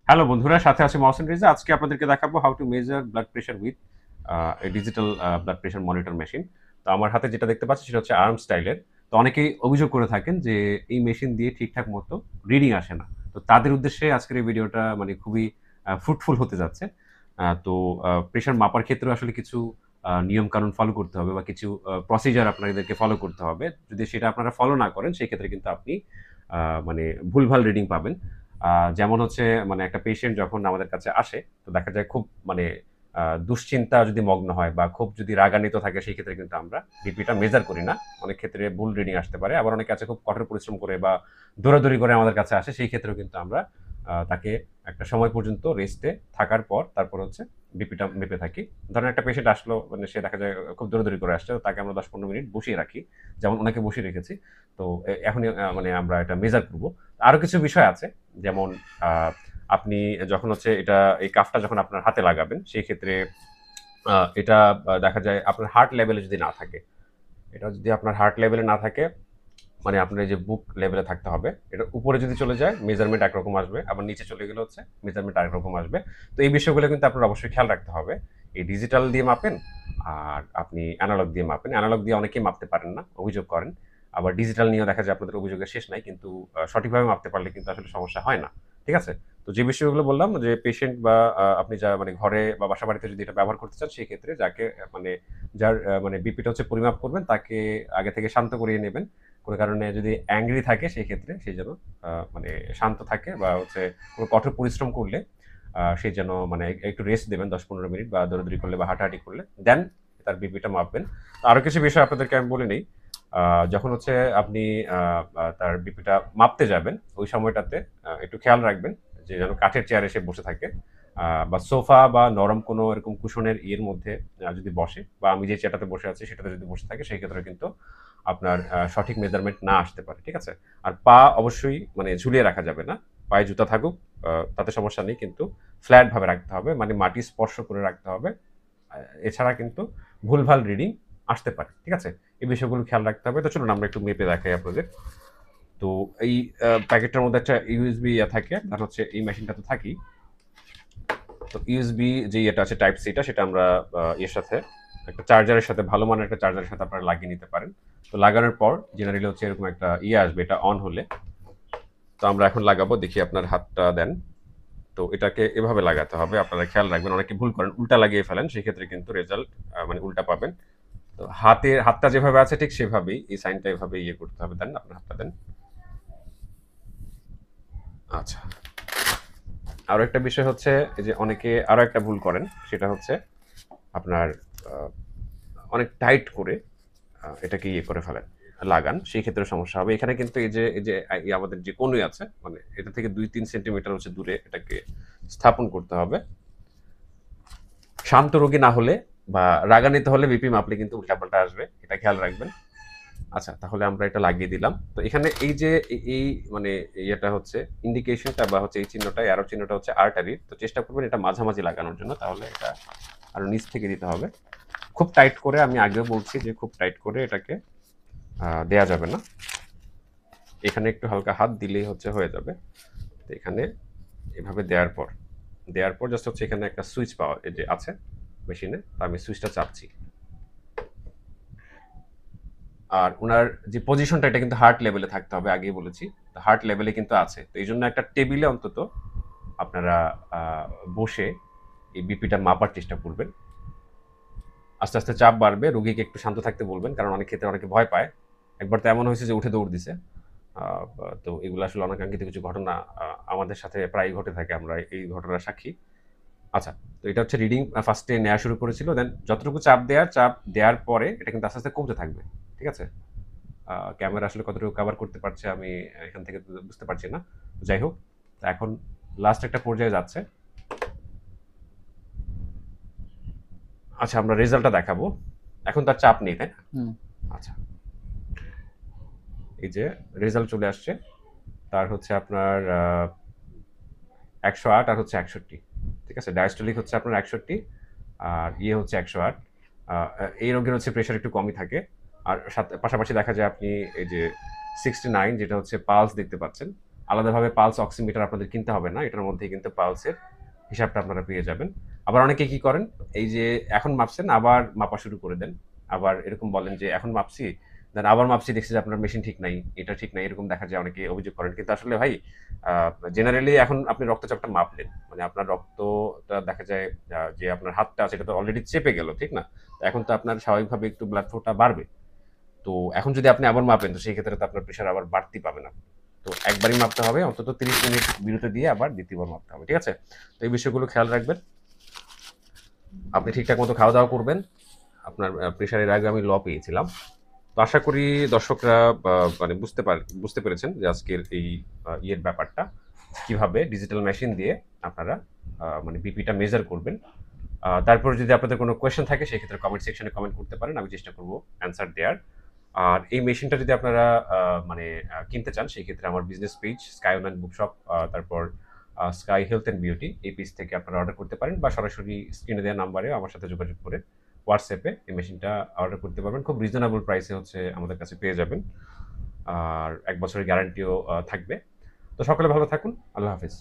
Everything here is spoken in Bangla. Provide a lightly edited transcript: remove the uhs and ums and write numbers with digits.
হ্যালো বন্ধুরা, সাথে আছে মহসিন রেজা। আজকে আপনাদেরকে দেখাবো how to measure blood pressure with a digital blood pressure monitor machine. তো আমার হাতে যেটা দেখতে পাচ্ছি সেটা হচ্ছে আর্ম স্টাইলের। তো অনেকেই অভিযোগ করে থাকেন যে এই মেশিন দিয়ে ঠিকঠাক মতো রিডিং আসে না। তো তাদের উদ্দেশ্যে আজকের এই ভিডিওটা মানে খুবই ফ্রুটফুল হতে যাচ্ছে। তো প্রেশার মাপার ক্ষেত্রেও আসলে কিছু নিয়ম কানুন ফলো করতে হবে বা কিছু প্রসিজার আপনাদেরকে ফলো করতে হবে। যদি সেটা আপনারা ফলো না করেন সেক্ষেত্রে কিন্তু আপনি মানে ভুলভাল রিডিং পাবেন। যেমন হচ্ছে মানে একটা পেশেন্ট যখন আমাদের কাছে আসে, তো দেখা যায় খুব মানে দুশ্চিন্তা যদি মগ্ন হয় বা খুব যদি রাগান্বিত থাকে সেই ক্ষেত্রে কিন্তু আমরা বিপিটা মেজার করি না। অনেক ক্ষেত্রে ভুল রিডিং আসতে পারে। আবার অনেকে আছে খুব কঠোর পরিশ্রম করে বা দৌড়াদৌড়ি করে আমাদের কাছে আসে, সেই ক্ষেত্রেও কিন্তু আমরা তাকে একটা সময় পর্যন্ত রেস্টে থাকার পর তারপর হচ্ছে বিপিটা মেপে থাকি। ধরেন একটা পেশেন্ট আসলো, মানে সে দেখা যায় খুব দৌড়াদৌড়ি করে আসছে, তো তাকে আমরা ১০-১৫ মিনিট বসিয়ে রাখি। যেমন উনাকে বসিয়ে রেখেছি। তো এখনই মানে আমরা এটা মেজার করব। আরো কিছু বিষয় আছে, যেমন আ আপনি যখন হচ্ছে এই কাফটা যখন আপনার হাতে লাগাবেন, সেই ক্ষেত্রে এটা দেখা যায় আপনার হার্ট লেভেলে যদি না থাকে, এটা যদি আপনার হার্ট লেভেলে না থাকে, মানে আপনার এই যে বুক লেভেলে থাকতে হবে। এটার উপরে যদি চলে যায় মেজারমেন্ট একরকম আসবে, আবার নিচে চলে গেলে হচ্ছে মেজারমেন্ট আরেক রকম আসবে। তো এই বিষয়গুলো কিন্তু আপনার অবশ্যই খেয়াল রাখতে হবে। এই ডিজিটাল দিয়ে মাপেন আর আপনি অ্যানালগ দিয়ে মাপেন। অ্যানালগ দিয়ে অনেকেই মাপতে পারেন না, অভিযোগ করেন। আবার ডিজিটাল নিয়েও দেখা যায় আপনাদের অভিযোগের শেষ নাই, কিন্তু সঠিকভাবে মাপতে পারলে কিন্তু আসলে সমস্যা হয় না। ঠিক আছে? তো যে বিষয়গুলো বললাম, যে পেশেন্ট বা আপনি যা মানে ঘরে বা বাসাবাড়িতে যদি এটা ব্যবহার করতে চান, সেক্ষেত্রে যাকে মানে যার মানে বিপিটা হচ্ছে পরিমাপ করবেন, তাকে আগে থেকে শান্ত করিয়ে নেবেন। কোনো কারণে যদি অ্যাংরি থাকে সেই ক্ষেত্রে সে যেন মানে শান্ত থাকে, বা হচ্ছে কোনো কঠোর পরিশ্রম করলে সে যেন মানে একটু রেস্ট দেবেন ১০-১৫ মিনিট, বা দৌড়াদৌড়ি করলে বা হাঁটাহাঁটি করলে। দেন তার বিপিটা মাপবেন। তো আরো কিছু বিষয় আপনাদেরকে আমি বলে নেই। যখন হচ্ছে আপনি আ আ তার বিপিটা মাপতে যাবেন, ওই সময়টাতে একটু খেয়াল রাখবেন যে যেন কাঠের চেয়ারে সে বসে থাকে। বা সোফা বা নরম কোনো এরকম কুশনের ইয়ের মধ্যে যদি বসে, বা আমি যে চেয়ারটাতে বসে আছি সেটাতে যদি বসে থাকে, সেই ক্ষেত্রে কিন্তু আপনার সঠিক মেজারমেন্ট না আসতে পারে। ঠিক আছে? আর পা অবশ্যই মানে ঝুলিয়ে রাখা যাবে না। পায়ে জুতা থাকুক, তাতে সমস্যা নেই। কিন্তু ফ্ল্যাট ভাবে রাখতে হবে। মানে মাটি স্পর্শ করে রাখতে হবে। আ এছাড়া কিন্তু ভুলভাল রিডিং আসতে পারে। ঠিক আছে? এই বিষয়গুলো খেয়াল রাখতে হবে। তো চলুন আমরা একটু মেপে দেখাই আপনাদের। তো এই প্যাকেটটার মধ্যে একটা ইউএসবি থাকে। আর হচ্ছে এই মেশিনটা তো থাকেই। তো ইউএসবি যে ইয়েটা আছে, টাইপ সি টা, সেটা আমরা ইয়ের সাথে একটা চার্জারের সাথে, ভালো মানের একটা চার্জারের সাথে আপনারা লাগিয়ে নিতে পারেন। তো লাগানোর পর জেনারেলি হচ্ছে এরকম একটা ইয়ে আসবে, এটা অন হলে। তো আমরা এখন লাগাবো। দেখি আপনার হাতটা দেন। তো এটাকে এভাবে লাগাতে হবে। আপনারা খেয়াল রাখবেন, অনেকে ভুল করেন, উল্টা লাগিয়ে ফেলেন। সেক্ষেত্রে কিন্তু রেজাল্ট মানে উল্টা পাবেন। তো হাতটা যেভাবে আছে ঠিক সেভাবেই এই সাইনটা এভাবে ইয়ে করতে হবে। দেন আপনার হাতটা দেন। আচ্ছা। আরো একটা বিষয় হচ্ছে, এই যে অনেকে আরো একটা ভুল করেন, সেটা হচ্ছে আপনার আ অনেক টাইট করে এটাকে ইয়ে করে ফেলেন, লাগান। সেই ক্ষেত্রে সমস্যা হবে। এখানে কিন্তু এই যে আমাদের যে কনুই আছে, মানে এটা থেকে ২-৩ সেন্টিমিটার হচ্ছে দূরে এটাকে স্থাপন করতে হবে। শান্ত রোগী না হলে বা রাগান্বিত হলে বিপি মাপলে কিন্তু উল্টাপাল্টা আসবে। এটা খেয়াল রাখবেন। আচ্ছা, তাহলে আমরা এটা লাগিয়ে দিলাম। তো এখানে এই যে এই মানে ইয়েটা হচ্ছে ইন্ডিকেশনটা, বা হচ্ছে এই চিহ্নটা, অ্যারো চিহ্নটা হচ্ছে আর্টারির। তো চেষ্টা করবেন এটা মাঝামাঝি লাগানোর জন্য। তাহলে এটা আরো নিচ থেকে দিতে হবে। খুব টাইট করে, আমি আগেও বলছি যে খুব টাইট করে এটাকে দেয়া যাবে না। এখানে একটু হালকা হাত দিলেই হচ্ছে হয়ে যাবে। তো এখানে এভাবে দেওয়ার পর জাস্ট হচ্ছে এখানে একটা সুইচ পাওয়া এই যে আছে মেশিনে। তো আমি সুইচটা চাপছি। আর উনার যে পজিশনটা, এটা কিন্তু হার্ট লেভেলে থাকতে হবে, আগেই বলেছি। তো হার্ট লেভেলে কিন্তু আছে। তো এইজন্য একটা টেবিলে অন্তত আপনারা আ বসে এই বিপিটা মাপার চেষ্টা করবেন। আস্তে, আস্তে চাপ বাড়বে। রোগীকে একটু শান্ত থাকতে বলবেন। কারণ অনেক ক্ষেত্রে অনেকে ভয় পায়। একবার তো এমন হয়েছে যে উঠে দৌড় দিছে। আ তো এগুলো আসলে অনাকাঙ্ক্ষিত কিছু ঘটনা আমাদের সাথে প্রায়ই ঘটে থাকে। আমরা এই ঘটনার সাক্ষী। আচ্ছা, তো এটা হচ্ছে রিডিং ফার্স্ট এ নেয়া শুরু করেছিল। দেন যতটুকু চাপ দেওয়ার পরে এটা কিন্তু আস্তে, আস্তে কমতে থাকবে। ঠিক আছে? ক্যামেরা আসলে কতটুকু কভার করতে পারছে আমি এখান থেকে বুঝতে পারছি না। যাই হোক, তো এখন লাস্ট একটা পর্যায়ে যাচ্ছে। আচ্ছা, আমরা রেজাল্টটা দেখাবো। এখন তার চাপ নেই, তাই না? হুম, আচ্ছা, এই যে রেজাল্ট চলে আসছে। তার হচ্ছে আপনার ১০৮ আর হচ্ছে ৬১। ঠিক আছে? ডায়াস্টলিক হচ্ছে আপনার ৬১ আর ইয়ে হচ্ছে ১০৮। আ এই রোগের হচ্ছে প্রেশার একটু কমই থাকে। আর পাশাপাশি দেখা যায় আপনি এই যে 69, যেটা হচ্ছে পালস দেখতে পাচ্ছেন। আলাদাভাবে পালস অক্সিমিটার আপনাদের কিনতে হবে না, এটার মধ্যেই কিন্তু পালসের হিসাবটা আপনারা পেয়ে যাবেন। আবার অনেকে কি করেন, এই যে এখন মাপছেন আবার মাপা শুরু করে দেন। আবার এরকম বলেন যে এখন মাপছি, দেন আবার মাপছি দেখছি যে আপনার মেশিন ঠিক নাই, এটা ঠিক নাই, এরকম দেখা যায় অনেকে অভিযোগ করেন। কিন্তু আসলে ভাই জেনারেলি এখন আপনি রক্তচাপটা মাপলেন, মানে আপনার রক্তটা দেখা যায় যে আপনার হাতটা আছে এটা তো অলরেডি চেপে গেল, ঠিক না? তো এখন তো আপনার স্বাভাবিকভাবে একটু ব্লাড ফ্লোটা বাড়বে। তো এখন যদি আপনি আবার মাপেন তো সেই ক্ষেত্রে তো আপনার প্রেশার আবার বাড়তি পাবেন আপনি। তো একবারই মাপতে হবে, অন্তত 30 মিনিট বিরতি দিয়ে আবার দ্বিতীয়বার মাপতে হবে, ঠিক আছে? তো এই বিষয়গুলো খেয়াল রাখবেন। আপনি ঠিকঠাক মতো খাওয়া দাওয়া করবেন। আপনার প্রেশারের আগে আমি পেয়েছিলাম। তো আশা করি দর্শকরা মানে বুঝতে পেরেছেন যে আজকের এই ইয়ের ব্যাপারটা কিভাবে ডিজিটাল মেশিন দিয়ে আপনারা মানে বিপিটা মেজার করবেন। তারপর যদি আপনাদের কোনো কোয়েশ্চেন থাকে সেক্ষেত্রে কমেন্ট সেকশনে কমেন্ট করতে পারেন, আমি চেষ্টা করব অ্যান্সার দেওয়ার। আর এই মেশিনটা যদি আপনারা মানে কিনতে চান সেই ক্ষেত্রে আমার business page sky online bookshop, তারপর স্কাই হেলথ অ্যান্ড বিউটি, এই পেজ থেকে আপনারা অর্ডার করতে পারেন, বা সরাসরি স্ক্রিনে দেওয়া নাম্বারে আমার সাথে যোগাযোগ করে হোয়াটসঅ্যাপে এই মেশিনটা অর্ডার করতে পারবেন। খুব রিজনেবল প্রাইসে হচ্ছে আমাদের কাছে পেয়ে যাবেন। আর ১ বছরের গ্যারান্টিও থাকবে। তো সকলে ভালো থাকুন। আল্লাহ হাফেজ।